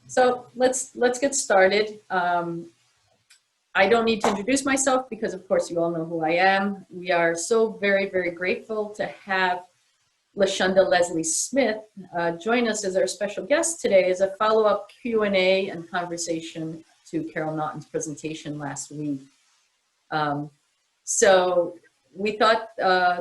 So let's get started. I don't need to introduce myself because of course you all know who I am. We are so very, very grateful to have LaShonda Leslie Smith join us as our special guest today as a follow-up Q&A and conversation to Carol Naughton's presentation last week. So we thought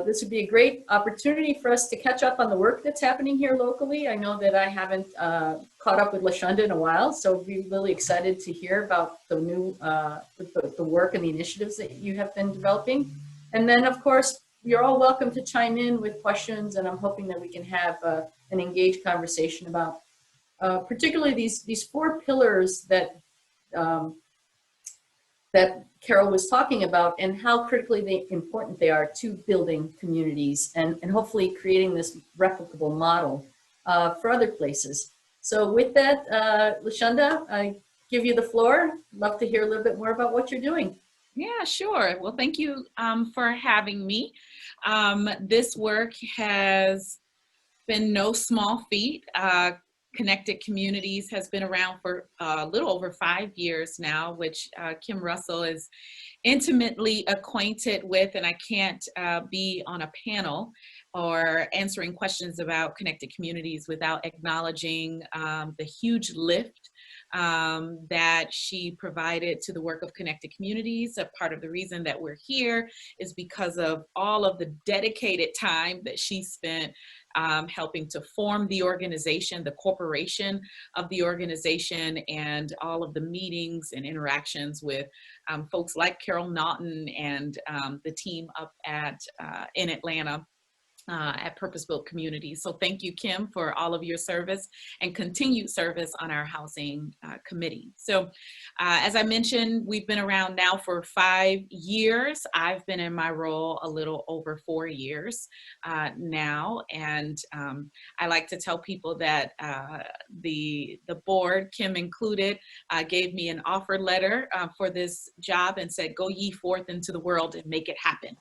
this would be a great opportunity for us to catch up on the work that's happening here locally. I know that I haven't caught up with LaShonda in a while, so we're really excited to hear about the new the work and the initiatives that you have been developing. And then, of course, you're all welcome to chime in with questions, and I'm hoping that we can have an engaged conversation about particularly these four pillars that that Carol was talking about and how critically important they are to building communities and hopefully creating this replicable model for other places. So with that, LaShonda, I give you the floor. Love to hear a little bit more about what you're doing. Yeah, sure. Well, thank you for having me. This work has been no small feat. Connected Communities has been around for a little over 5 years now, which Kim Russell is intimately acquainted with, and I can't be on a panel or answering questions about Connected Communities without acknowledging the huge lift that she provided to the work of Connected Communities. A part of the reason that we're here is because of all of the dedicated time that she spent helping to form the organization, the corporation of the organization, and all of the meetings and interactions with folks like Carol Naughton and the team up at in Atlanta. At Purpose-Built Communities. So thank you, Kim, for all of your service and continued service on our housing committee. So as I mentioned, we've been around now for 5 years. I've been in my role a little over 4 years now. And I like to tell people that the board, Kim included, gave me an offer letter for this job and said, go ye forth into the world and make it happen.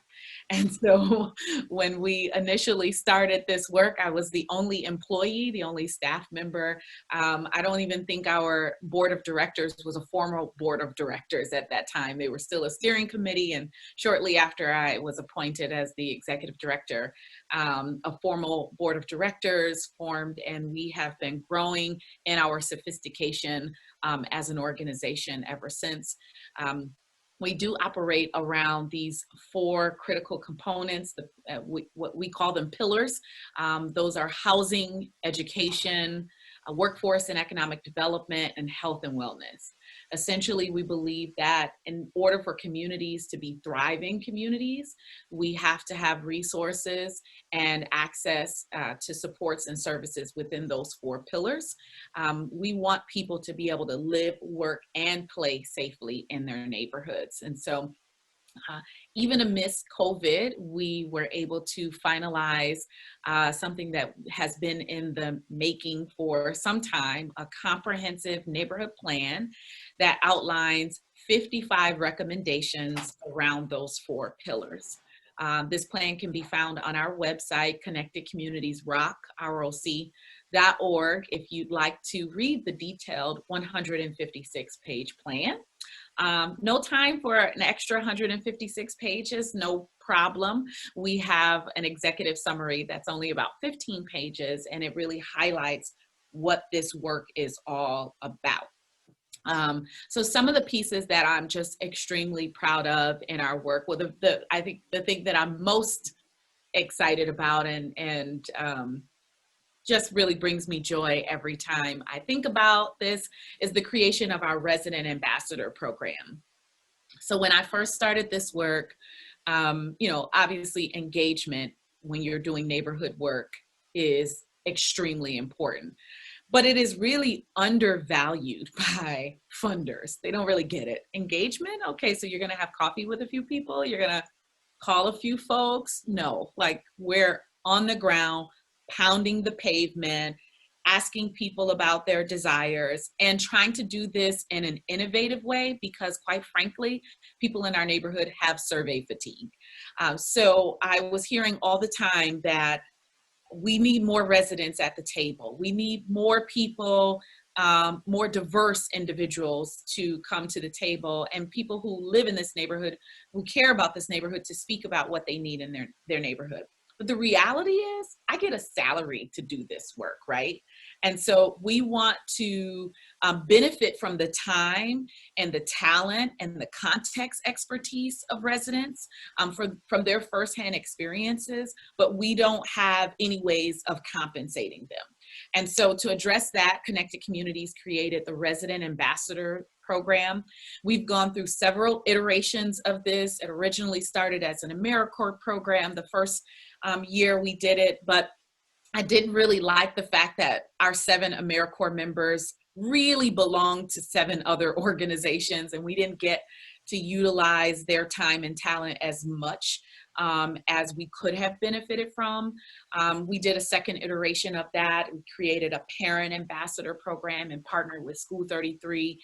And so when we initially started this work, I was the only employee, the only staff member. I don't even think our board of directors was a formal board of directors at that time. They were still a steering committee. And shortly after I was appointed as the executive director, a formal board of directors formed, and we have been growing in our sophistication as an organization ever since. We do operate around these 4 critical components, what we call them pillars. Those are housing, education, workforce and economic development, and health and wellness. Essentially, we believe that in order for communities to be thriving communities, we have to have resources and access to supports and services within those 4 pillars. We want people to be able to live, work, and play safely in their neighborhoods. And so even amidst COVID, we were able to finalize something that has been in the making for some time, a comprehensive neighborhood plan that outlines 55 recommendations around those 4 pillars. This plan can be found on our website, Connected Communities ROC, ROC.org, if you'd like to read the detailed 156-page plan. No time for an extra 156 pages, no problem. We have an executive summary that's only about 15 pages, and it really highlights what this work is all about. So some of the pieces that I'm just extremely proud of in our work, well, I think the thing that I'm most excited about and just really brings me joy every time I think about this is the creation of our resident ambassador program. So when I first started this work, you know, obviously engagement when you're doing neighborhood work is extremely important, but it is really undervalued by funders. They don't really get it. Engagement, okay, so you're gonna have coffee with a few people, you're gonna call a few folks. No, like we're on the ground, pounding the pavement, asking people about their desires, and trying to do this in an innovative way because quite frankly, people in our neighborhood have survey fatigue. So I was hearing all the time that we need more residents at the table. We need more people more diverse individuals to come to the table, and people who live in this neighborhood, who care about this neighborhood, to speak about what they need in their neighborhood. But the reality is, I get a salary to do this work, right? And so we want to benefit from the time and the talent and the context expertise of residents from their firsthand experiences, but we don't have any ways of compensating them. And so to address that, Connected Communities created the Resident Ambassador Program. We've gone through several iterations of this. It originally started as an AmeriCorps program the first year we did it, but I didn't really like the fact that our 7 AmeriCorps members really belonged to 7 other organizations, and we didn't get to utilize their time and talent as much as we could have benefited from. We did a second iteration of that. We created a parent ambassador program and partnered with School 33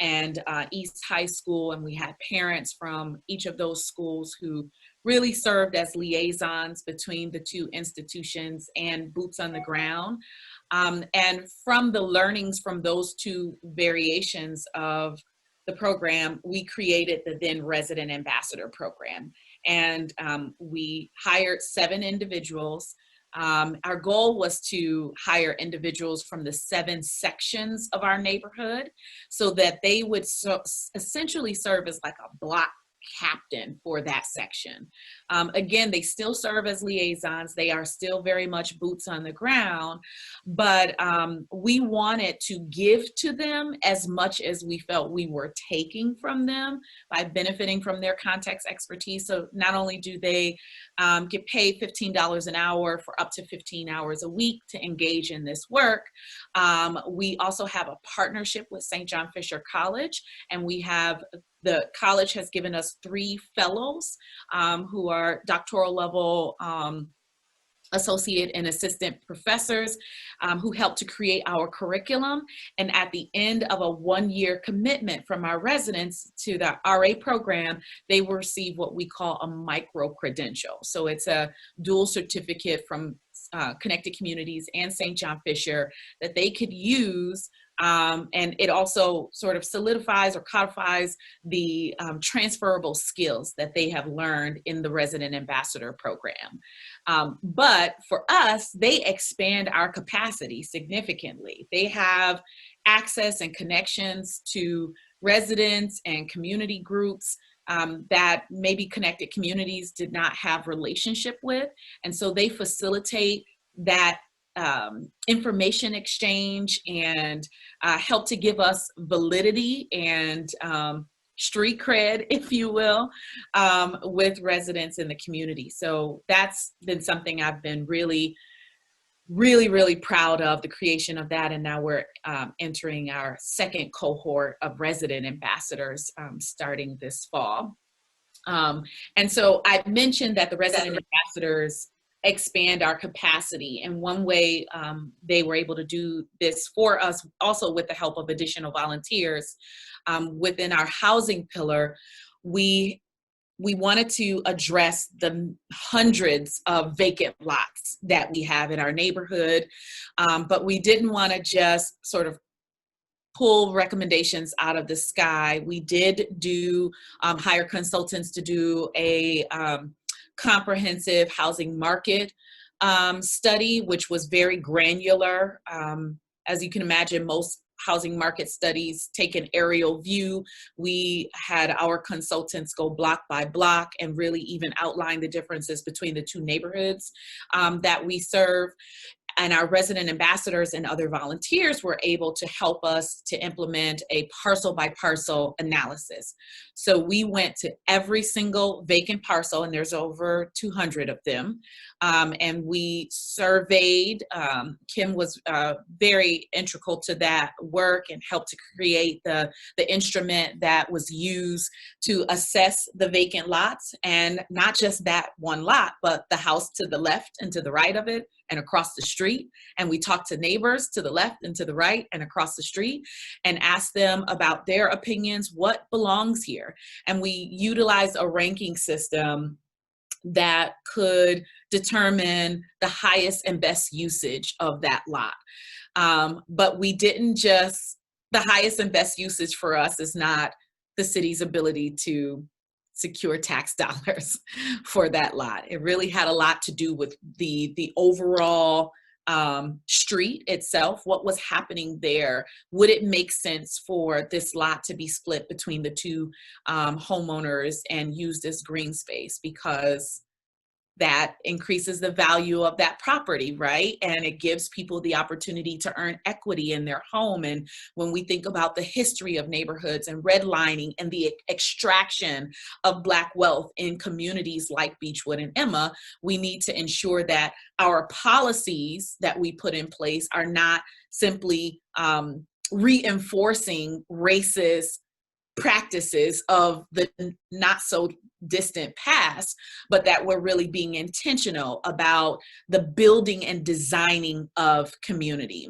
and East High School, and we had parents from each of those schools who really served as liaisons between the 2 institutions and boots on the ground. And from the learnings from those 2 variations of the program, we created the then Resident Ambassador Program. And we hired 7 individuals. Our goal was to hire individuals from the 7 sections of our neighborhood so that they would essentially serve as like a block captain for that section. Again, they still serve as liaisons. They are still very much boots on the ground, but we wanted to give to them as much as we felt we were taking from them by benefiting from their context expertise. So not only do they get paid $15 an hour for up to 15 hours a week to engage in this work, we also have a partnership with St. John Fisher College, and the college has given us 3 fellows who are doctoral level associate and assistant professors who helped to create our curriculum. And at the end of a 1-year commitment from our residents to the RA program, they will receive what we call a micro credential. So it's a dual certificate from Connected Communities and St. John Fisher that they could use. And it also sort of solidifies or codifies the transferable skills that they have learned in the Resident Ambassador Program. But for us, they expand our capacity significantly. They have access and connections to residents and community groups that maybe Connected Communities did not have relationship with. And so they facilitate that information exchange and help to give us validity and street cred, if you will, with residents in the community. So that's been something I've been really proud of, the creation of that. And now we're entering our 2nd cohort of resident ambassadors starting this fall. And so I mentioned that the resident ambassadors expand our capacity. And one way they were able to do this for us, also with the help of additional volunteers, within our housing pillar, we wanted to address the hundreds of vacant lots that we have in our neighborhood, but we didn't want to just sort of pull recommendations out of the sky. We did do hire consultants to do a comprehensive housing market study, which was very granular. As you can imagine, most housing market studies take an aerial view. We had our consultants go block by block and really even outline the differences between the 2 neighborhoods that we serve. And our resident ambassadors and other volunteers were able to help us to implement a parcel by parcel analysis. So we went to every single vacant parcel, and there's over 200 of them. And we surveyed, Kim was very integral to that work and helped to create the instrument that was used to assess the vacant lots, and not just that one lot, but the house to the left and to the right of it and across the street. And we talked to neighbors to the left and to the right and across the street and asked them about their opinions, what belongs here. And we utilized a ranking system that could determine the highest and best usage of that lot. But we didn't just, the highest and best usage for us is not the city's ability to secure tax dollars for that lot. It really had a lot to do with the overall street itself. What was happening there? Would it make sense for this lot to be split between the two homeowners and used as green space? Because that increases the value of that property, right? And it gives people the opportunity to earn equity in their home. And when we think about the history of neighborhoods and redlining and the extraction of Black wealth in communities like Beechwood and Emma, we need to ensure that our policies that we put in place are not simply reinforcing racist practices of the not so distant past, but that we're really being intentional about the building and designing of community.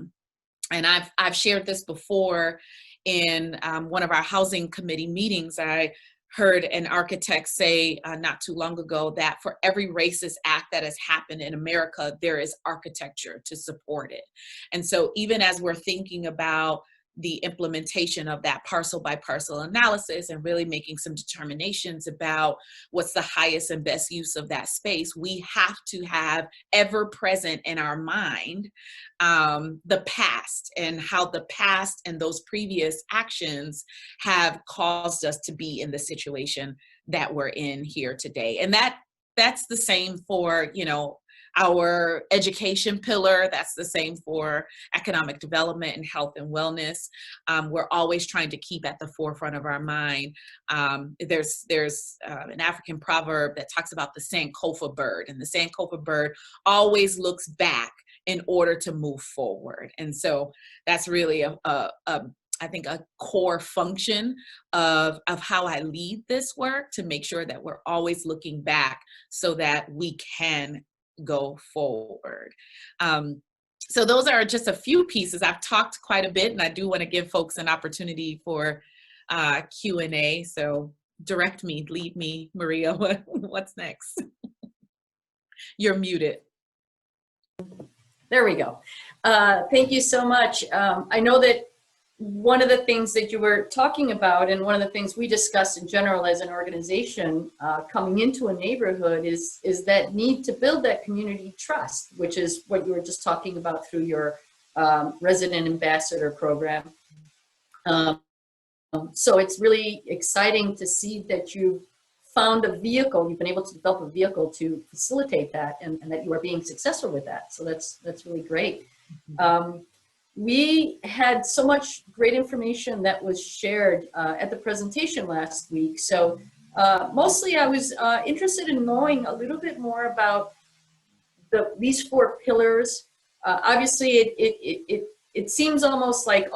And I've shared this before in one of our housing committee meetings. I heard an architect say not too long ago that for every racist act that has happened in America, there is architecture to support it. And so even as we're thinking about the implementation of that parcel by parcel analysis and really making some determinations about what's the highest and best use of that space, we have to have ever present in our mind the past and how the past and those previous actions have caused us to be in the situation that we're in here today. And that's the same for, you know, our education pillar. That's the same for economic development and health and wellness. We're always trying to keep at the forefront of our mind. There's an African proverb that talks about the Sankofa bird, and the Sankofa bird always looks back in order to move forward. And so that's really I think a core function of how I lead this work, to make sure that we're always looking back so that we can go forward. So those are just a few pieces. I've talked quite a bit, and I do want to give folks an opportunity for Q&A. So direct me, lead me, Maria. What's next? You're muted. There we go. Thank you so much. I know that one of the things that you were talking about, and one of the things we discuss in general as an organization coming into a neighborhood, is that need to build that community trust, which is what you were just talking about through your resident ambassador program. So it's really exciting to see that you've found a vehicle, you've been able to develop a vehicle to facilitate that, and that you are being successful with that. So that's really great. We had so much great information that was shared at the presentation last week. So mostly I was interested in knowing a little bit more about these 4 pillars. Obviously, it seems almost like,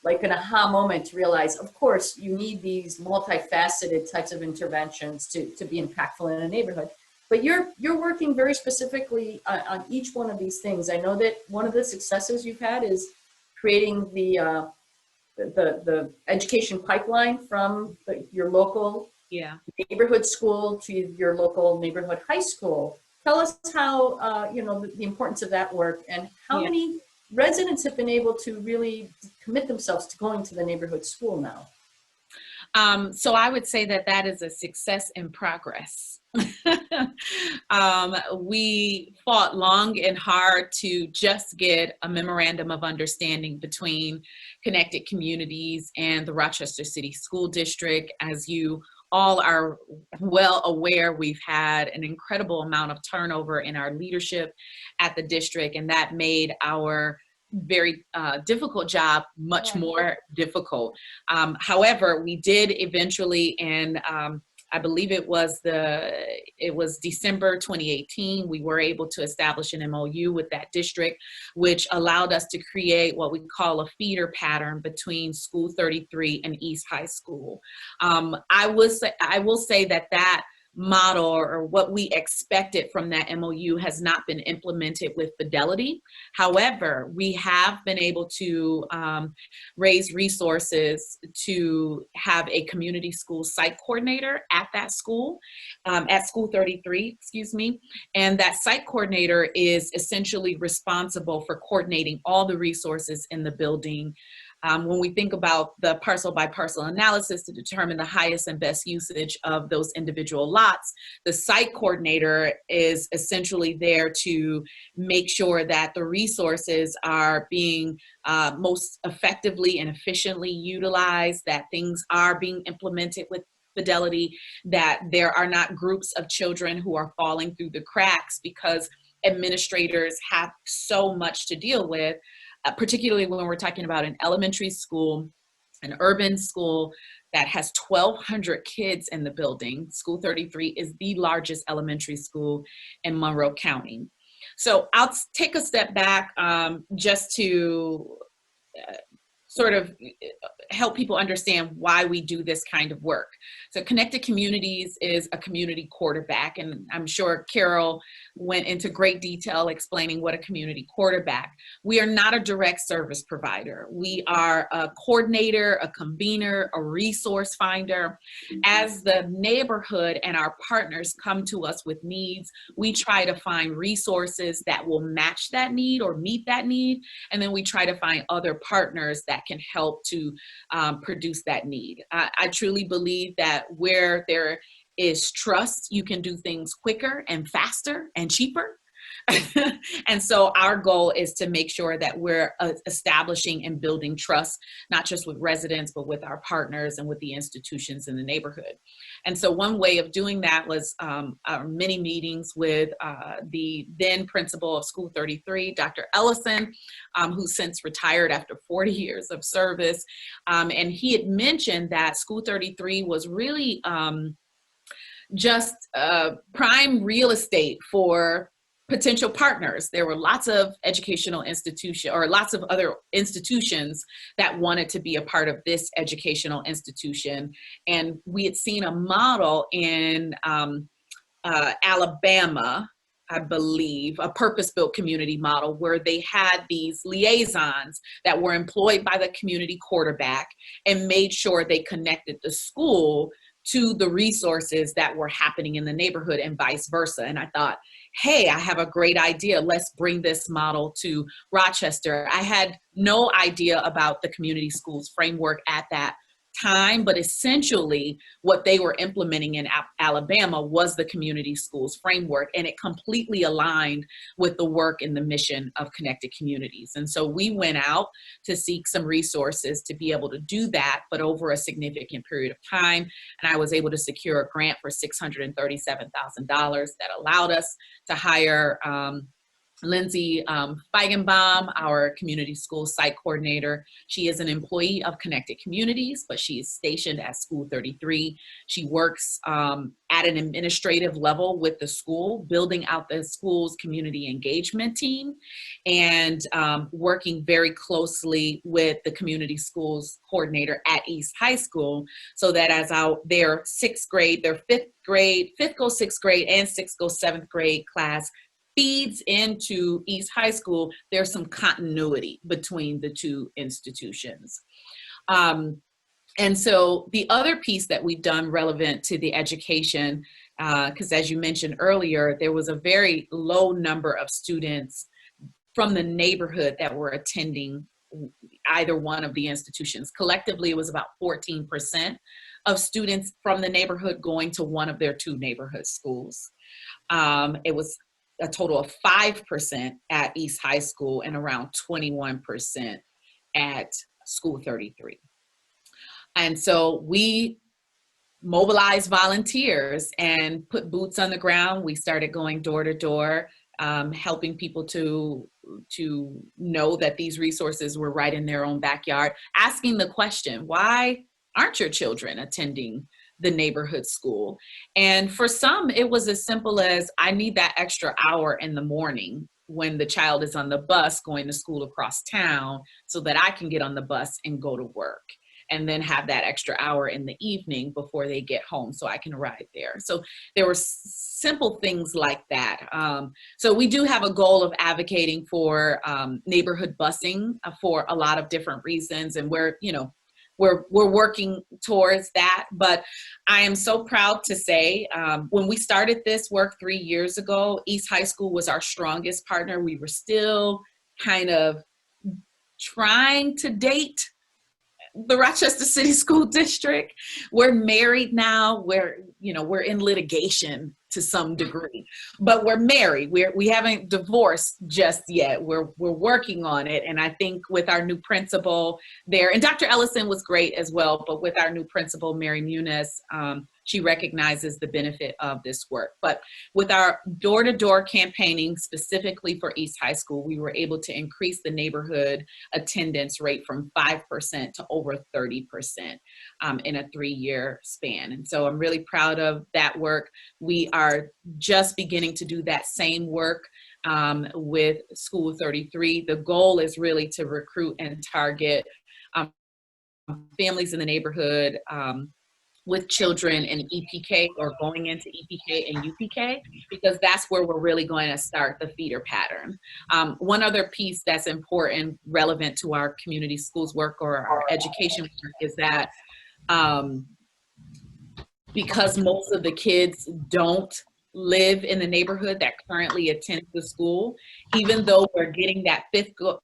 like an aha moment to realize, of course, you need these multifaceted types of interventions to be impactful in a neighborhood. But you're working very specifically on each one of these things. I know that one of the successes you've had is creating the education pipeline from your local neighborhood school to your local neighborhood high school. Tell us how, you know, the importance of that work, and how many residents have been able to really commit themselves to going to the neighborhood school now. So I would say that is a success in progress. We fought long and hard to just get a memorandum of understanding between Connected Communities and the Rochester City School District. As you all are well aware, we've had an incredible amount of turnover in our leadership at the district, and that made our very difficult job much more difficult. However, we did eventually, and I believe it was December 2018, we were able to establish an MOU with that district, which allowed us to create what we call a feeder pattern between School 33 and East High School. I will say that model or what we expected from that MOU has not been implemented with fidelity. However, we have been able to raise resources to have a community school site coordinator at that school, at School 33, excuse me. And that site coordinator is essentially responsible for coordinating all the resources in the building. When we think about the parcel by parcel analysis to determine the highest and best usage of those individual lots, the site coordinator is essentially there to make sure that the resources are being most effectively and efficiently utilized, that things are being implemented with fidelity, that there are not groups of children who are falling through the cracks because administrators have so much to deal with. Particularly when we're talking about an elementary school, an urban school that has 1,200 kids in the building. School 33 is the largest elementary school in Monroe County. So I'll take a step back just to sort of help people understand why we do this kind of work. So Connected Communities is a community quarterback, and I'm sure Carol went into great detail explaining what a community quarterback. We are not a direct service provider. We are a coordinator, a convener, a resource finder. As the neighborhood and our partners come to us with needs, we try to find resources that will match that need or meet that need, and then we try to find other partners that can help to produce that need. I truly believe that where there is trust, you can do things quicker and faster and cheaper. And so our goal is to make sure that we're establishing and building trust, not just with residents, but with our partners and with the institutions in the neighborhood. And so one way of doing that was our many meetings with the then principal of School 33, Dr. Ellison, who since retired after 40 years of service. And he had mentioned that School 33 was really just prime real estate for potential partners. There were lots of educational institutions or lots of other institutions that wanted to be a part of this educational institution. And we had seen a model in Alabama, I believe, a purpose-built community model where they had these liaisons that were employed by the community quarterback and made sure they connected the school to the resources that were happening in the neighborhood and vice versa. And I thought, hey, I have a great idea. Let's bring this model to Rochester. I had no idea about the community schools framework at that time, but essentially what they were implementing in Alabama was the community schools framework, and it completely aligned with the work and the mission of Connected Communities. And so we went out to seek some resources to be able to do that, but over a significant period of time. And I was able to secure a grant for $637,000 that allowed us to hire Lindsay Feigenbaum, our community school site coordinator. She is an employee of Connected Communities, but she is stationed at School 33. She works at an administrative level with the school, building out the school's community engagement team and working very closely with the community schools coordinator at East High School, so that as their sixth grade, their fifth go sixth grade and sixth go seventh grade class feeds into East High School, there's some continuity between the two institutions. And so the other piece that we've done relevant to the education, because as you mentioned earlier, there was a very low number of students from the neighborhood that were attending either one of the institutions. Collectively, it was about 14% of students from the neighborhood going to one of their two neighborhood schools. It was a total of 5% at East High School and around 21% at School 33. And so we mobilized volunteers and put boots on the ground. We started going door to door, helping people to know that these resources were right in their own backyard, asking the question, why aren't your children attending the neighborhood school? And for some, it was as simple as, I need that extra hour in the morning when the child is on the bus going to school across town so that I can get on the bus and go to work. and then have that extra hour in the evening before they get home so I can arrive there. So there were simple things like that. So we do have a goal of advocating for neighborhood busing for a lot of different reasons, and we're working towards that. But I am so proud to say, when we started this work 3 years ago, East High School was our strongest partner. We were still kind of trying to date the Rochester City School District. We're married now. We're in litigation to some degree, but we're married. We haven't divorced just yet. We're working on it. And I think with our new principal there, and Dr. Ellison was great as well, but with our new principal, Mary Muniz, she recognizes the benefit of this work. But with our door-to-door campaigning specifically for East High School, we were able to increase the neighborhood attendance rate from 5% to over 30% in a 3-year span. And so I'm really proud of that work. We are just beginning to do that same work with School 33. The goal is really to recruit and target families in the neighborhood with children in EPK or going into EPK and UPK, because that's where we're really going to start the feeder pattern. One other piece that's important, relevant to our community schools work or our education work, is that because most of the kids don't live in the neighborhood that currently attend the school, even though we're getting that fifth go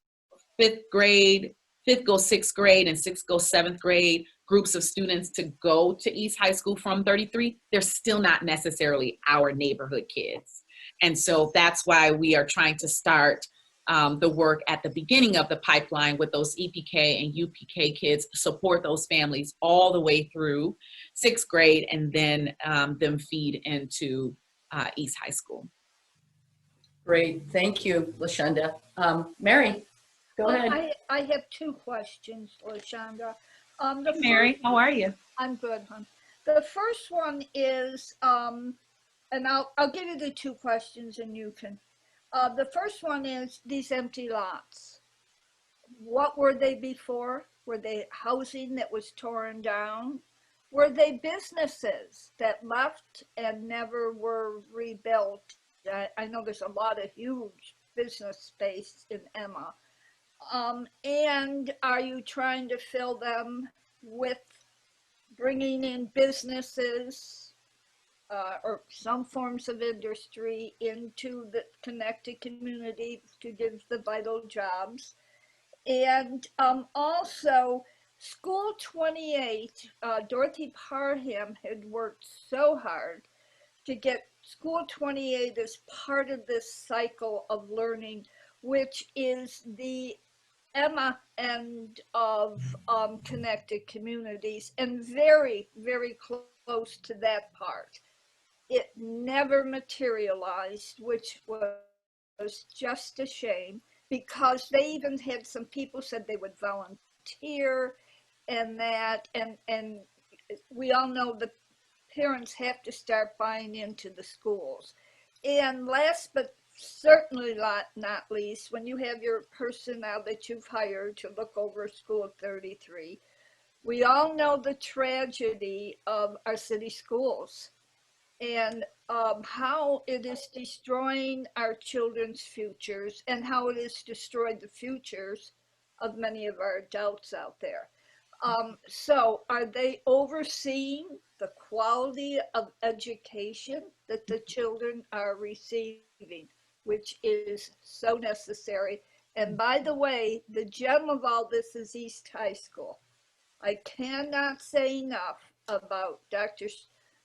sixth grade and sixth go seventh grade groups of students to go to East High School from 33, they're still not necessarily our neighborhood kids. And so that's why we are trying to start the work at the beginning of the pipeline with those EPK and UPK kids, support those families all the way through sixth grade, and then them feed into East High School. Great, thank you, LaShonda. Mary, go ahead. I have 2 questions, LaShonda. Hey, Mary, how are you? I'm good, hon. The first one is, and I'll give you the 2 questions and you can. The first one is these empty lots. What were they before? Were they housing that was torn down? Were they businesses that left and never were rebuilt? I know there's a lot of huge business space in Emma. And are you trying to fill them with bringing in businesses or some forms of industry into the connected community to give the vital jobs? And also, School 28, Dorothy Parham had worked so hard to get School 28 as part of this cycle of learning, which is the Emma end of connected communities, and very, very close to that part. It never materialized, which was just a shame, because they even had some people said they would volunteer and that, and we all know the parents have to start buying into the schools. And last but certainly not least, when you have your personnel that you've hired to look over School 33, we all know the tragedy of our city schools and how it is destroying our children's futures and how it has destroyed the futures of many of our adults out there. So are they overseeing the quality of education that the children are receiving, which is so necessary? And by the way, the gem of all this is East High School. I cannot say enough about Dr.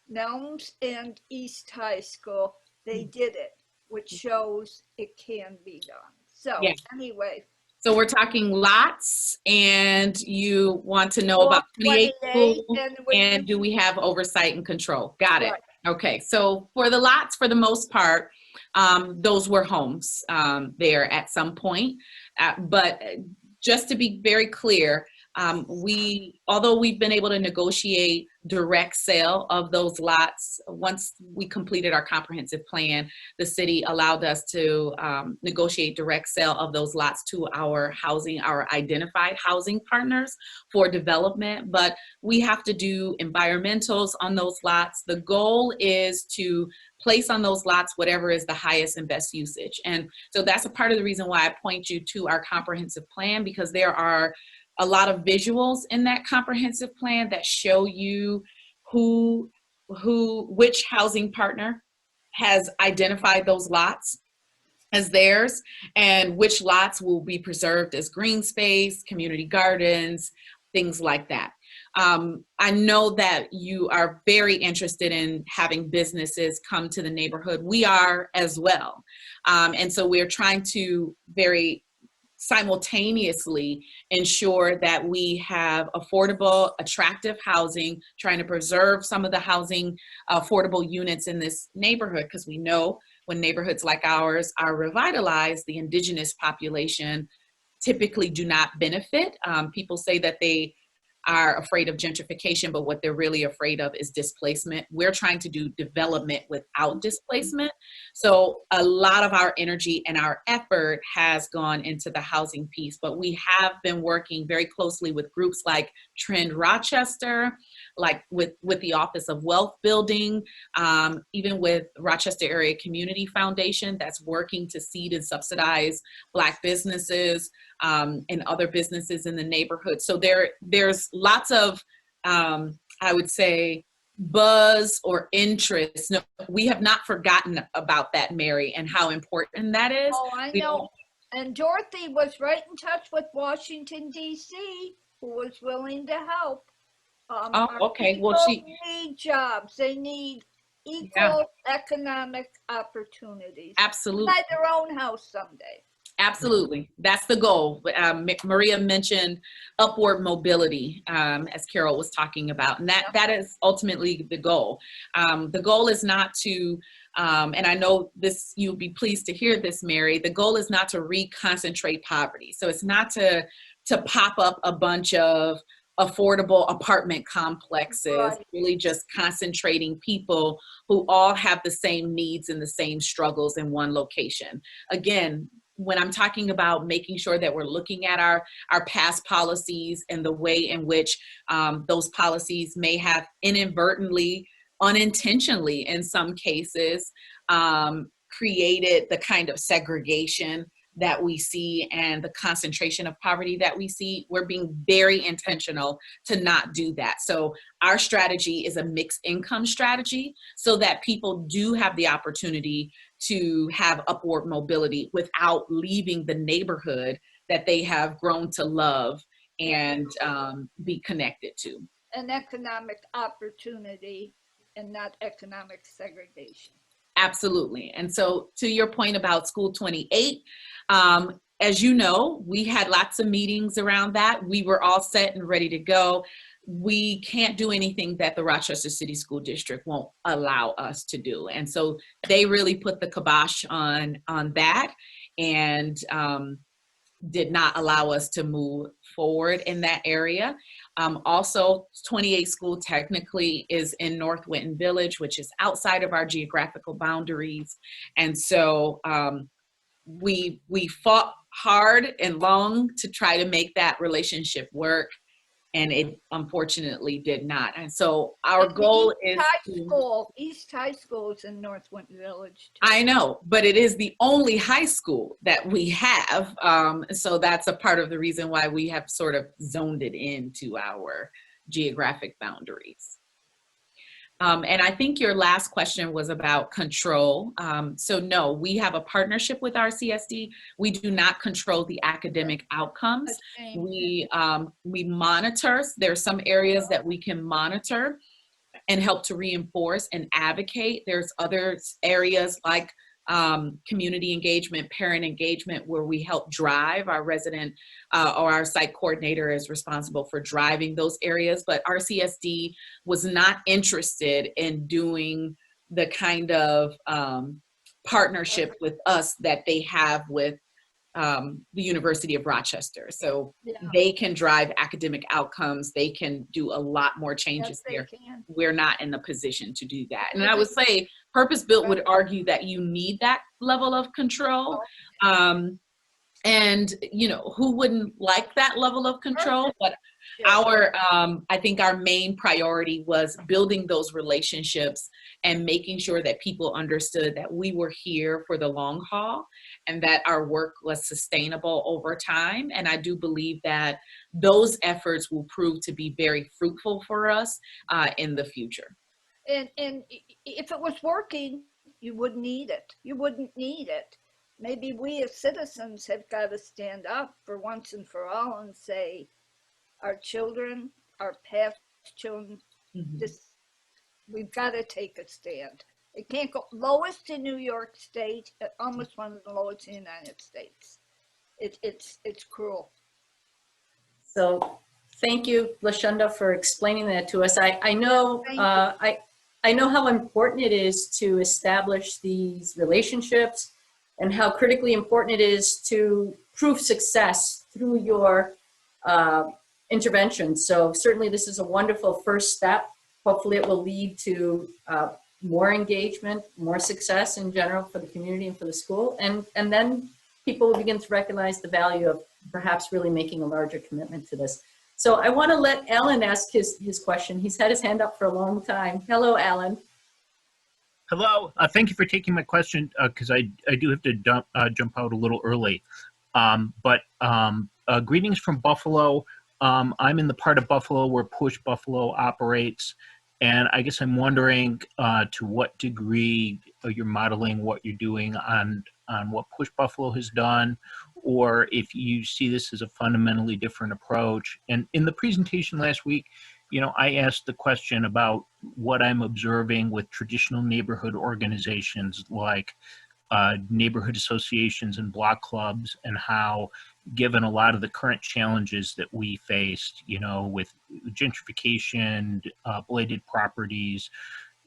Nelms and East High School. They did it, which shows it can be done. So yeah. Anyway. So we're talking lots, and you want to know about 28 schools, and do we have oversight and control? Got it. Right. Okay, so for the lots, for the most part, those were homes there at some point. But just to be very clear, Although we've been able to negotiate direct sale of those lots, once we completed our comprehensive plan, the city allowed us to negotiate direct sale of those lots to our identified housing partners for development. But we have to do environmentals on those lots. The goal is to place on those lots whatever is the highest and best usage. And so that's a part of the reason why I point you to our comprehensive plan, because there are a lot of visuals in that comprehensive plan that show you which housing partner has identified those lots as theirs, and which lots will be preserved as green space, community gardens, things like that. I know that you are very interested in having businesses come to the neighborhood. We are as well. And so we're trying to very simultaneously ensure that we have affordable, attractive housing, trying to preserve some of the housing affordable units in this neighborhood, because we know when neighborhoods like ours are revitalized, the indigenous population typically do not benefit. People say that they are afraid of gentrification, but what they're really afraid of is displacement. We're trying to do development without displacement. So a lot of our energy and our effort has gone into the housing piece, but we have been working very closely with groups like Transient Rochester, like with the Office of Wealth Building, even with Rochester Area Community Foundation that's working to seed and subsidize Black businesses and other businesses in the neighborhood. So there's lots of, I would say, buzz or interest. No, we have not forgotten about that, Mary, and how important that is. Oh, I know. And Dorothy was right in touch with Washington, D.C., who was willing to help. Okay. Well, people need jobs. They need equal economic opportunities. Absolutely. Buy their own house someday. Absolutely. That's the goal. Maria mentioned upward mobility, as Carol was talking about, and that is ultimately the goal. The goal is not to, and I know this, you'll be pleased to hear this, Mary, the goal is not to reconcentrate poverty. So it's not to pop up a bunch of affordable apartment complexes, Right. Really just concentrating people who all have the same needs and the same struggles in one location. Again, when I'm talking about making sure that we're looking at our past policies and the way in which those policies may have inadvertently, unintentionally in some cases, created the kind of segregation that we see and the concentration of poverty that we see, we're being very intentional to not do that. So our strategy is a mixed income strategy so that people do have the opportunity to have upward mobility without leaving the neighborhood that they have grown to love and be connected to. An economic opportunity and not economic segregation. Absolutely. And so to your point about School 28, as you know, we had lots of meetings around that. We were all set and ready to go. We can't do anything that the Rochester City School District won't allow us to do. And so they really put the kibosh on that and did not allow us to move forward in that area. Also, 28 School technically is in North Winton Village, which is outside of our geographical boundaries. And so we fought hard and long to try to make that relationship work, and it unfortunately did not. And so our goal is East High School is in North Winton Village too. I know, but it is the only high school that we have. So that's a part of the reason why we have sort of zoned it into our geographic boundaries. And I think your last question was about control. So no, we have a partnership with RCSD. We do not control the academic outcomes. We monitor. There are some areas that we can monitor and help to reinforce and advocate. There's other areas like community engagement, parent engagement, where we help drive. Our resident or our site coordinator is responsible for driving those areas, but RCSD was not interested in doing the kind of partnership with us that they have with the University of Rochester. So Yeah. they can drive academic outcomes. They can do a lot more changes Yes, they there. can. We're not in the position to do that. And I would say purpose-built would argue that you need that level of control. And you know, who wouldn't like that level of control? But Sure. I think our main priority was building those relationships and making sure that people understood that we were here for the long haul and that our work was sustainable over time. And I do believe that those efforts will prove to be very fruitful for us in the future. And if it was working, you wouldn't need it. You wouldn't need it. Maybe we as citizens have got to stand up for once and for all and say, our children, our past children, this, we've got to take a stand. It can't go lowest in New York State, almost one of the lowest in the United States. It's cruel. So thank you, Lashunda, for explaining that to us. I know I know how important it is to establish these relationships and how critically important it is to prove success through your intervention. So certainly this is a wonderful first step. Hopefully it will lead to more engagement, more success in general for the community and for the school. And then people will begin to recognize the value of perhaps really making a larger commitment to this. So I want to let Alan ask his question. He's had his hand up for a long time. Hello, Alan. Hello. Thank you for taking my question because I do have to jump out a little early. Greetings from Buffalo. I'm in the part of Buffalo where Push Buffalo operates. And I guess I'm wondering to what degree you're modeling what you're doing on what Push Buffalo has done, or if you see this as a fundamentally different approach. And in the presentation last week, you know, I asked the question about what I'm observing with traditional neighborhood organizations like neighborhood associations and block clubs, and how, given a lot of the current challenges that we faced, you know, with gentrification, blighted properties,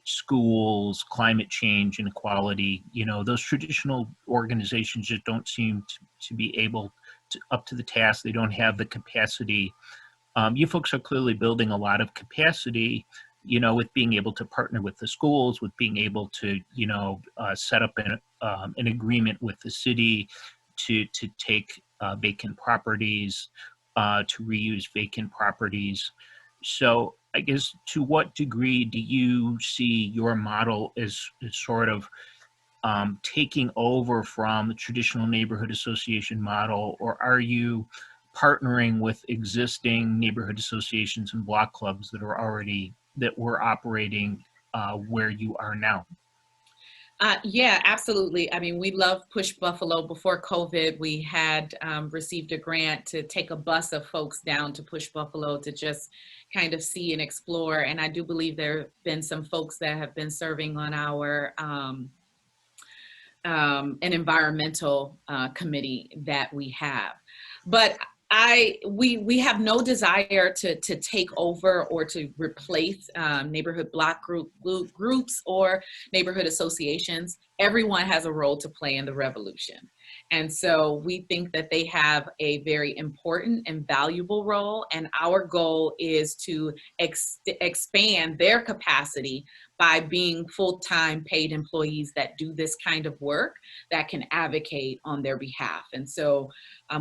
schools, climate change, inequality, you know, those traditional organizations just don't seem to be able to up to the task. They don't have the capacity. You folks are clearly building a lot of capacity, you know, with being able to partner with the schools, with being able to, you know, set up an agreement with the city to take vacant properties, to reuse vacant properties. So I guess, to what degree do you see your model as sort of taking over from the traditional neighborhood association model, or are you partnering with existing neighborhood associations and block clubs that were operating where you are now? Yeah, absolutely. I mean, we love Push Buffalo. Before COVID, we had received a grant to take a bus of folks down to Push Buffalo to just kind of see and explore. And I do believe there have been some folks that have been serving on our an environmental committee that we have. But we have no desire to take over or to replace neighborhood block groups or neighborhood associations. Everyone has a role to play in the revolution. And so we think that they have a very important and valuable role. And our goal is to expand their capacity by being full-time paid employees that do this kind of work, that can advocate on their behalf. And so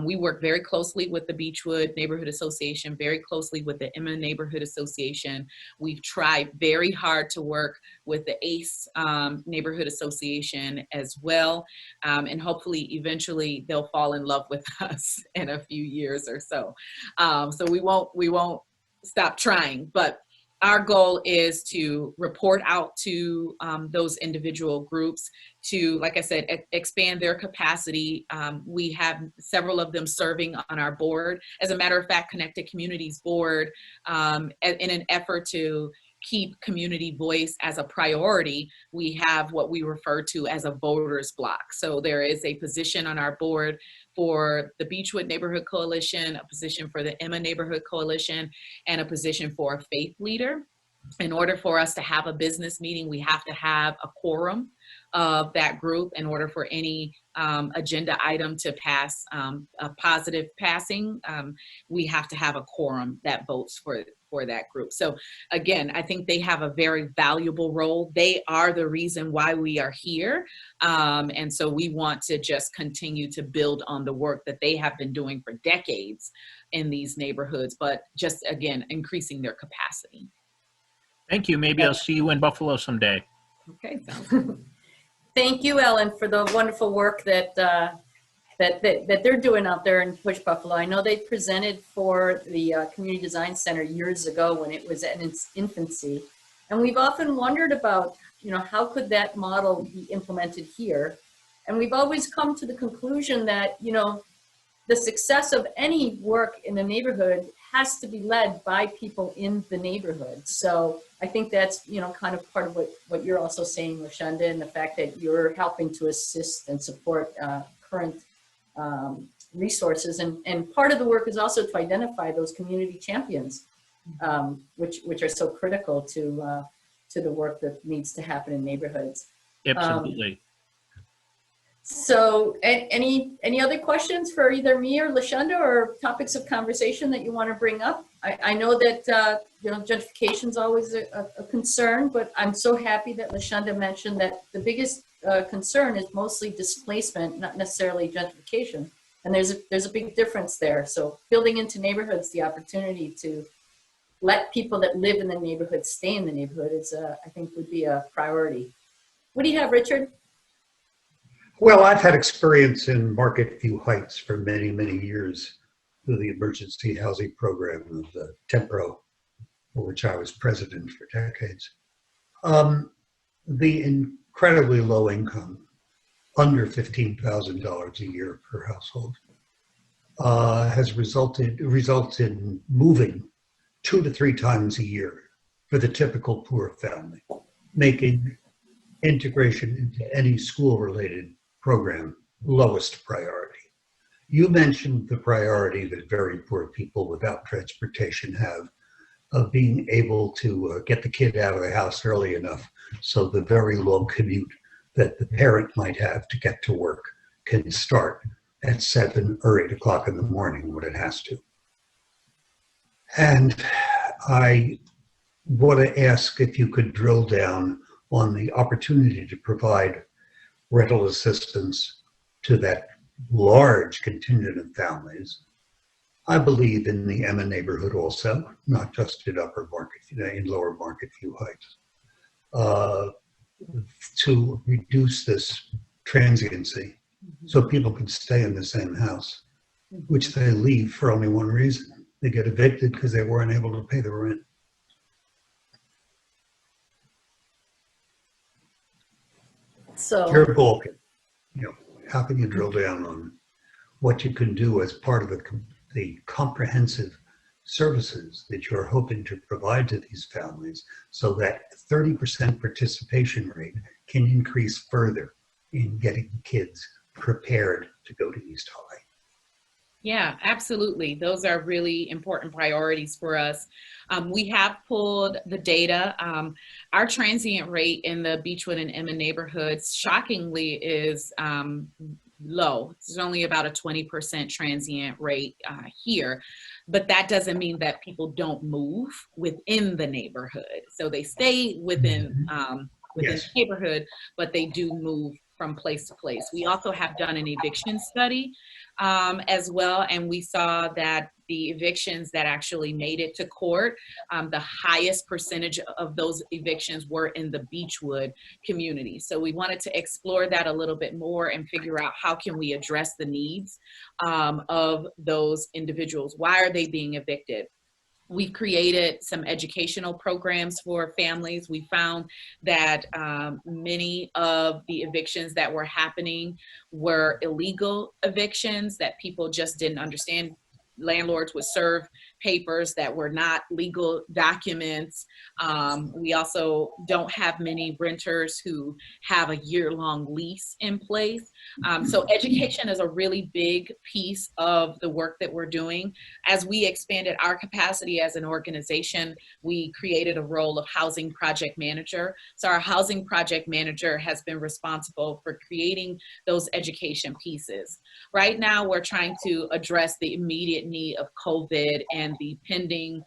we work very closely with the Beechwood Neighborhood Association, very closely with the Emma Neighborhood Association. We've tried very hard to work with the ACE Neighborhood Association as well. And hopefully eventually they'll fall in love with us in a few years or so. So we won't stop trying, but our goal is to report out to those individual groups to, like I said, expand their capacity. We have several of them serving on our board. As a matter of fact, Connected Communities Board, in an effort to keep community voice as a priority, we have what we refer to as a voters block. So there is a position on our board for the Beechwood Neighborhood Coalition, a position for the Emma Neighborhood Coalition, and a position for a faith leader. In order for us to have a business meeting, we have to have a quorum of that group in order for any agenda item to pass a positive passing. We have to have a quorum that votes for that group. So again, I think they have a very valuable role. They are the reason why we are here. And so we want to just continue to build on the work that they have been doing for decades in these neighborhoods, but just again, increasing their capacity. Thank you. Maybe I'll see you in Buffalo someday. Okay, sounds good. Thank you, Ellen, for the wonderful work that they're doing out there in Push Buffalo. I know they presented for the Community Design Center years ago when it was in its infancy. And we've often wondered about, how could that model be implemented here? And we've always come to the conclusion that, the success of any work in the neighborhood has to be led by people in the neighborhood. So I think that's, kind of part of what you're also saying, Lashunda, and the fact that you're helping to assist and support current resources. And part of the work is also to identify those community champions, which are so critical to the work that needs to happen in neighborhoods. Absolutely. So any other questions for either me or Lashunda, or topics of conversation that you want to bring up? I know that gentrification is always a concern, but I'm so happy that Lashunda mentioned that the biggest concern is mostly displacement, not necessarily gentrification. And there's a big difference there. So building into neighborhoods the opportunity to let people that live in the neighborhood stay in the neighborhood is, I think, would be a priority. What do you have, Richard? Well, I've had experience in Market View Heights for many, many years through the emergency housing program of the Tempro, for which I was president for decades. The incredibly low income, under $15,000 a year per household, results in moving 2 to 3 times a year for the typical poor family, making integration into any school-related program lowest priority. You mentioned the priority that very poor people without transportation have of being able to get the kid out of the house early enough so the very long commute that the parent might have to get to work can start at 7 or 8 o'clock in the morning when it has to. And I want to ask if you could drill down on the opportunity to provide rental assistance to that large contingent of families. I believe in the Emma neighborhood also, not just in Lower Market View Heights, to reduce this transiency so people can stay in the same house, which they leave for only one reason. They get evicted because they weren't able to pay the rent. So Your book, how can you drill down on what you can do as part of the comprehensive services that you're hoping to provide to these families so that 30% participation rate can increase further in getting kids prepared to go to East High? Yeah, absolutely. Those are really important priorities for us. We have pulled the data. Our transient rate in the Beechwood and Emma neighborhoods, shockingly, is low. It's only about a 20% transient rate here, but that doesn't mean that people don't move within the neighborhood. So they stay within the neighborhood, but they do move from place to place. We also have done an eviction study as well, and we saw that the evictions that actually made it to court, the highest percentage of those evictions were in the Beechwood community. So we wanted to explore that a little bit more and figure out how can we address the needs of those individuals. Why are they being evicted? We've created some educational programs for families. We found that many of the evictions that were happening were illegal evictions that people just didn't understand. Landlords would serve papers that were not legal documents. We also don't have many renters who have a year-long lease in place. So education is a really big piece of the work that we're doing. As we expanded our capacity as an organization, we created a role of housing project manager. So our housing project manager has been responsible for creating those education pieces. Right now, we're trying to address the immediate need of COVID and the pending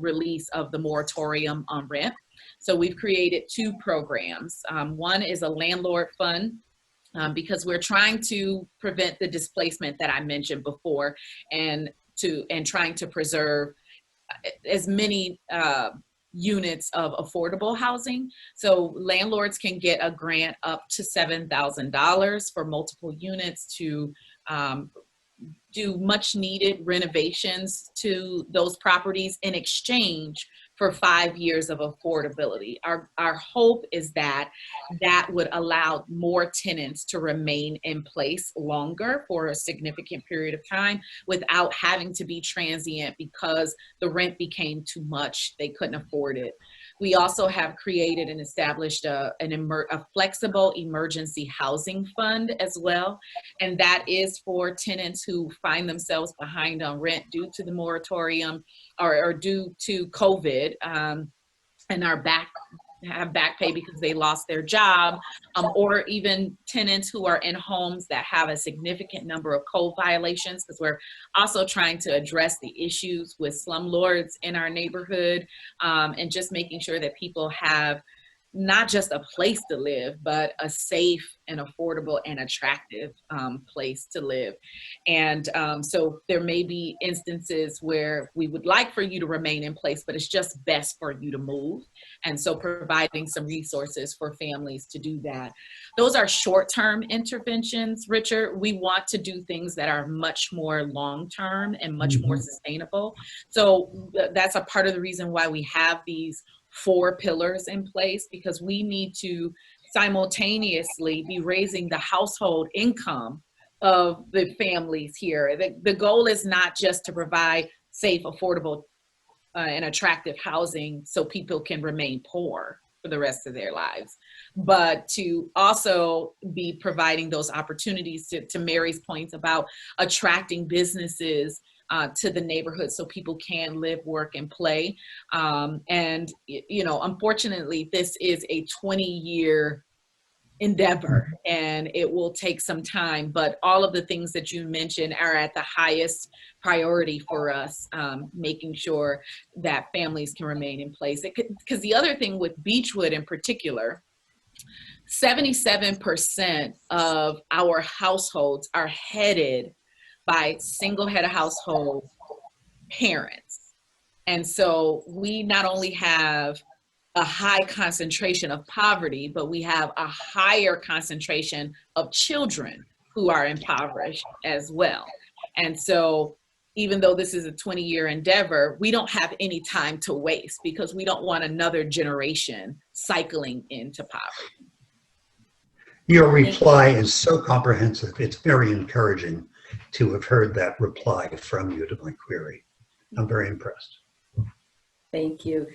release of the moratorium on rent. So we've created two programs. One is a Landlord Fund, because we're trying to prevent the displacement that I mentioned before, and trying to preserve as many units of affordable housing. So landlords can get a grant up to $7,000 for multiple units to do much needed renovations to those properties in exchange for 5 years of affordability. Our hope is that that would allow more tenants to remain in place longer for a significant period of time without having to be transient because the rent became too much, they couldn't afford it. We also have created and established a flexible emergency housing fund as well. And that is for tenants who find themselves behind on rent due to the moratorium or due to COVID, and have back pay because they lost their job, or even tenants who are in homes that have a significant number of code violations, because we're also trying to address the issues with slumlords in our neighborhood, and just making sure that people have not just a place to live, but a safe and affordable and attractive place to live. And so there may be instances where we would like for you to remain in place, but it's just best for you to move. And so providing some resources for families to do that. Those are short-term interventions, Richard. We want to do things that are much more long-term and much more sustainable. So that's a part of the reason why we have these 4 pillars in place, because we need to simultaneously be raising the household income of the families here. The goal is not just to provide safe, affordable, and attractive housing so people can remain poor for the rest of their lives, but to also be providing those opportunities to Mary's points about attracting businesses to the neighborhood so people can live, work, and play. And, you know, unfortunately, this is a 20-year endeavor and it will take some time, but all of the things that you mentioned are at the highest priority for us, making sure that families can remain in place. Because the other thing with Beechwood in particular, 77% of our households are headed by single head of household parents. And so we not only have a high concentration of poverty, but we have a higher concentration of children who are impoverished as well. And so even though this is a 20-year endeavor, we don't have any time to waste because we don't want another generation cycling into poverty. Your reply is so comprehensive. It's very encouraging to have heard that reply from you to my query. I'm very impressed. Thank you.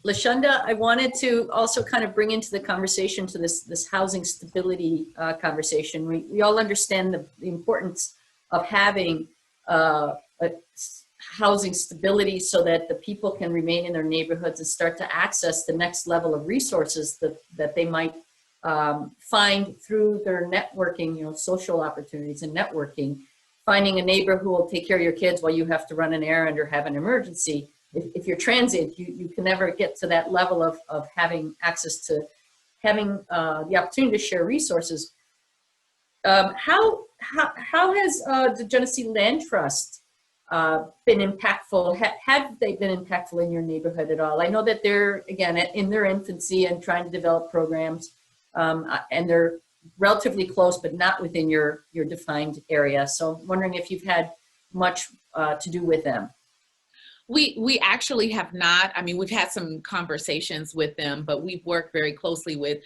LaShunda, I wanted to also kind of bring into the conversation to this housing stability conversation. We all understand the importance of having a housing stability so that the people can remain in their neighborhoods and start to access the next level of resources that they might find through their networking, you know, social opportunities and networking. Finding a neighbor who will take care of your kids while you have to run an errand or have an emergency. If you're transient, you can never get to that level of having access to having the opportunity to share resources. How has the Genesee Land Trust been impactful? Have they been impactful in your neighborhood at all? I know that they're, again, in their infancy and trying to develop programs, and they're relatively close, but not within your defined area. So I'm wondering if you've had much to do with them. We actually have not. I mean, we've had some conversations with them, but we've worked very closely with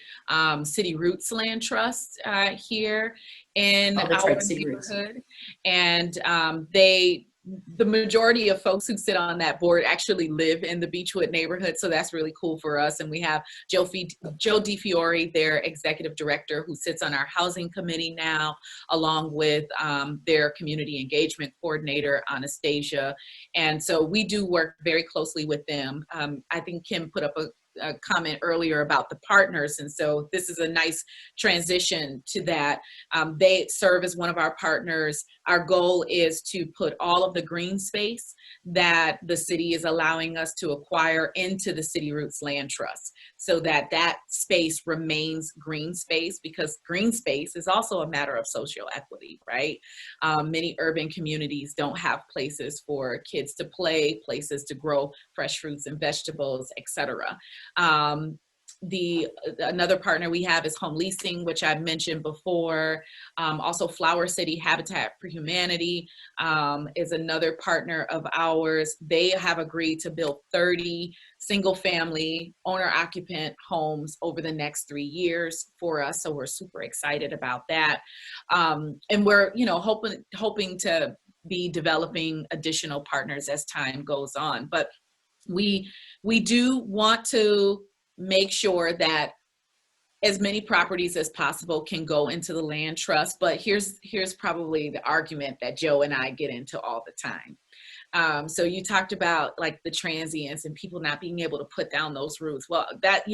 City Roots Land Trust here in our neighborhood. And the majority of folks who sit on that board actually live in the Beechwood neighborhood, so that's really cool for us. And we have Joe DiFiore, their executive director, who sits on our housing committee now, along with their community engagement coordinator, Anastasia. And so we do work very closely with them. I think Kim put up a comment earlier about the partners, and so this is a nice transition to that. They serve as one of our partners. Our goal is to put all of the green space that the city is allowing us to acquire into the City Roots Land Trust, so that that space remains green space, because green space is also a matter of social equity, right? Many urban communities don't have places for kids to play, places to grow fresh fruits and vegetables, etc. Another partner we have is Home Leasing, which I've mentioned before. Also Flower City Habitat for Humanity is another partner of ours. They have agreed to build 30 single family owner occupant homes over the next 3 years for us. So we're super excited about that. And we're, hoping to be developing additional partners as time goes on. But we do want to make sure that as many properties as possible can go into the land trust. But here's probably the argument that Joe and I get into all the time. So you talked about like the transients and people not being able to put down those roots. Well, that,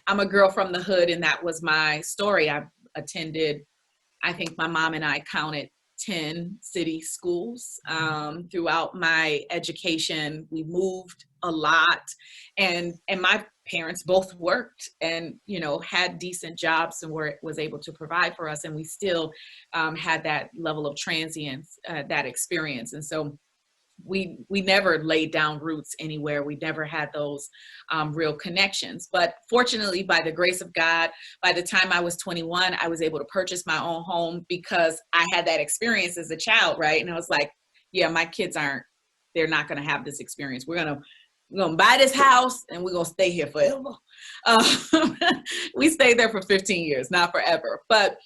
I'm a girl from the hood, and that was my story. I attended, I think my mom and I counted 10 city schools throughout my education. We moved a lot, and my parents both worked and had decent jobs and was able to provide for us, and we still had that level of transience, that experience. And so we never laid down roots anywhere. We never had those real connections. But fortunately, by the grace of God, by the time I was 21, I was able to purchase my own home because I had that experience as a child, right? And I was like, yeah, my kids they're not going to have this experience. We're going to buy this house and we're going to stay here forever. We stayed there for 15 years, not forever. But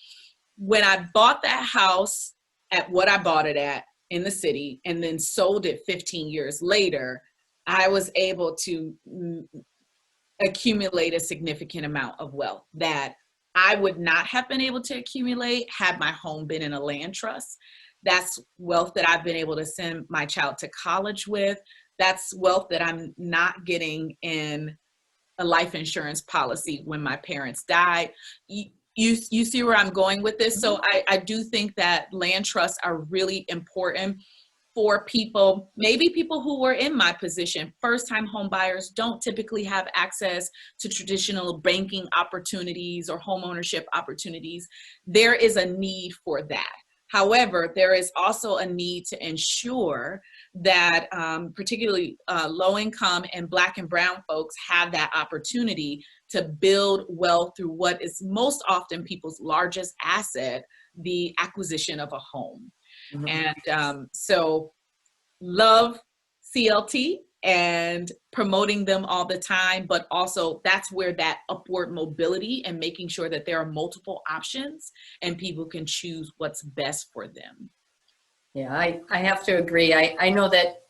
when I bought that house at what I bought it at, in the city, and then sold it 15 years later, I was able to accumulate a significant amount of wealth that I would not have been able to accumulate had my home been in a land trust. That's wealth that I've been able to send my child to college with. That's wealth that I'm not getting in a life insurance policy when my parents died. You see where I'm going with this? So I do think that land trusts are really important for people, maybe people who were in my position. First-time home buyers don't typically have access to traditional banking opportunities or home ownership opportunities. There is a need for that. However, there is also a need to ensure that particularly low-income and Black and Brown folks have that opportunity to build wealth through what is most often people's largest asset, the acquisition of a home. Mm-hmm. And so love CLT and promoting them all the time, but also that's where that upward mobility and making sure that there are multiple options and people can choose what's best for them. Yeah, I have to agree. I know that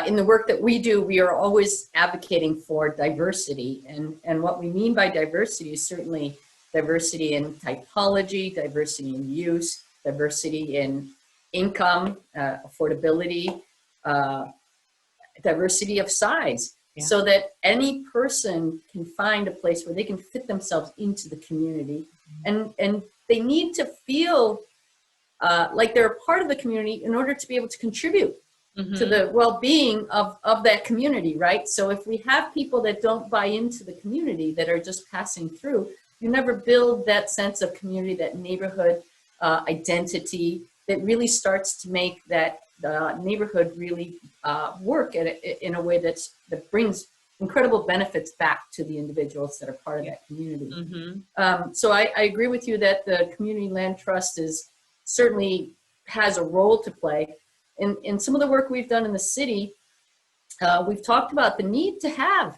in the work that we do, we are always advocating for diversity. And what we mean by diversity is certainly diversity in typology, diversity in use, diversity in income, affordability, diversity of size, so that any person can find a place where they can fit themselves into the community. And they need to feel like they're a part of the community in order to be able to contribute to the well-being of that community, right? So if we have people that don't buy into the community, that are just passing through, you never build that sense of community, that neighborhood identity that really starts to make that neighborhood really work in a way that brings incredible benefits back to the individuals that are part of that community. So I agree with you that the Community Land Trust certainly has a role to play. In some of the work we've done in the city, we've talked about the need to have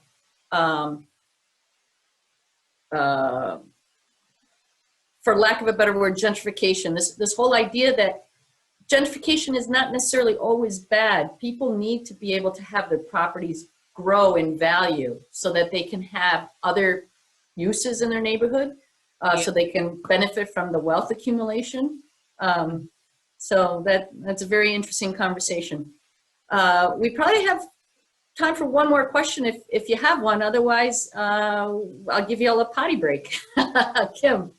for lack of a better word, gentrification. This whole idea that gentrification is not necessarily always bad. People need to be able to have their properties grow in value so that they can have other uses in their neighborhood, so they can benefit from the wealth accumulation. So that's a very interesting conversation. We probably have time for one more question if you have one. Otherwise, I'll give you all a potty break. Kim.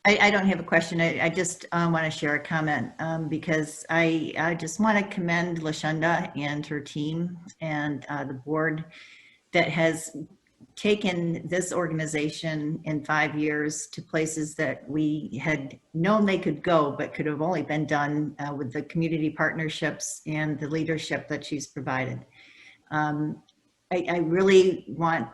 I don't have a question. I just want to share a comment because I just want to commend LaShunda and her team and the board that has taken this organization in 5 years to places that we had known they could go, but could have only been done with the community partnerships and the leadership that she's provided. I really want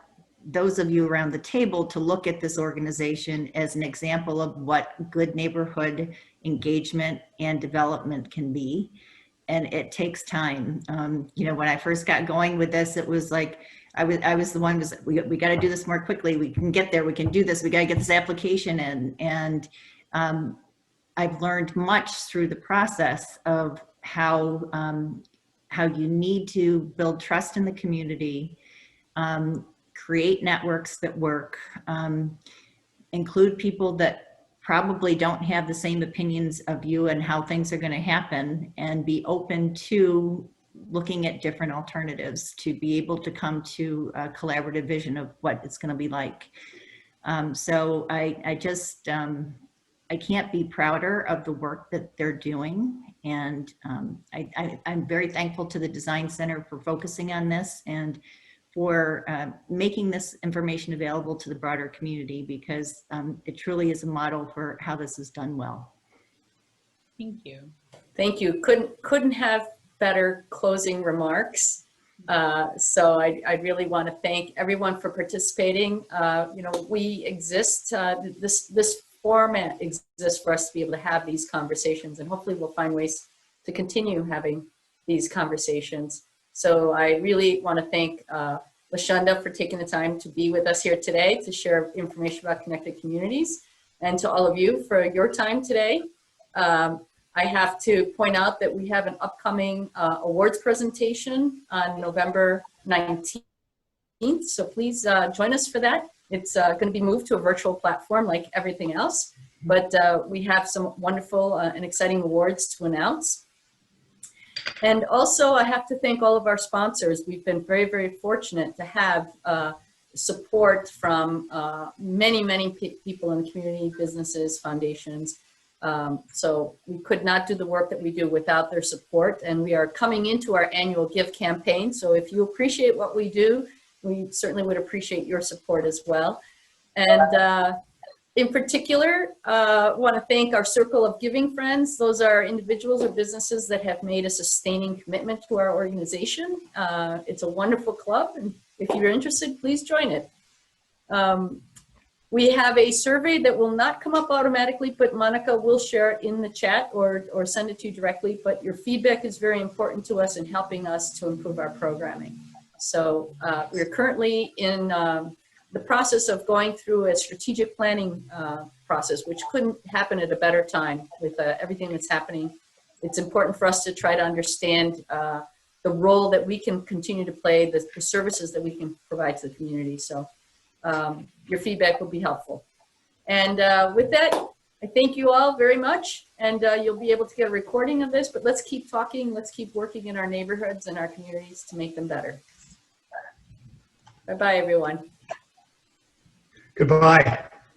those of you around the table to look at this organization as an example of what good neighborhood engagement and development can be. And it takes time. You know, when I first got going with this, it was like, I was the one we got to do this more quickly. We can get there. We can do this. We got to get this application in. And I've learned much through the process of how you need to build trust in the community, create networks that work, include people that probably don't have the same opinions of you and how things are going to happen, and be open to looking at different alternatives to be able to come to a collaborative vision of what it's going to be like. So I just, I can't be prouder of the work that they're doing. And I'm very thankful to the Design Center for focusing on this and for making this information available to the broader community, because it truly is a model for how this is done well. Thank you. Thank you. Couldn't have better closing remarks. So I really want to thank everyone for participating. You know, we exist, this format exists for us to be able to have these conversations, and hopefully we'll find ways to continue having these conversations. So I really want to thank LaShunda for taking the time to be with us here today to share information about connected communities, and to all of you for your time today. I have to point out that we have an upcoming awards presentation on November 19th. So please join us for that. It's going to be moved to a virtual platform like everything else, but we have some wonderful and exciting awards to announce. And also, I have to thank all of our sponsors. We've been very, very fortunate to have support from many people in the community, businesses, foundations. So we could not do the work that we do without their support. And we are coming into our annual Give campaign. So if you appreciate what we do, we certainly would appreciate your support as well. And in particular, I want to thank our Circle of Giving friends. Those are individuals or businesses that have made a sustaining commitment to our organization. It's a wonderful club, and if you're interested, please join it. We have a survey that will not come up automatically, but Monica will share it in the chat or send it to you directly. But your feedback is very important to us in helping us to improve our programming. So we're currently in the process of going through a strategic planning process, which couldn't happen at a better time with everything that's happening. It's important for us to try to understand the role that we can continue to play, the services that we can provide to the community. So your feedback will be helpful. And with that, I thank you all very much. And you'll be able to get a recording of this, but let's keep talking. Let's keep working in our neighborhoods and our communities to make them better. Bye-bye, everyone. Goodbye.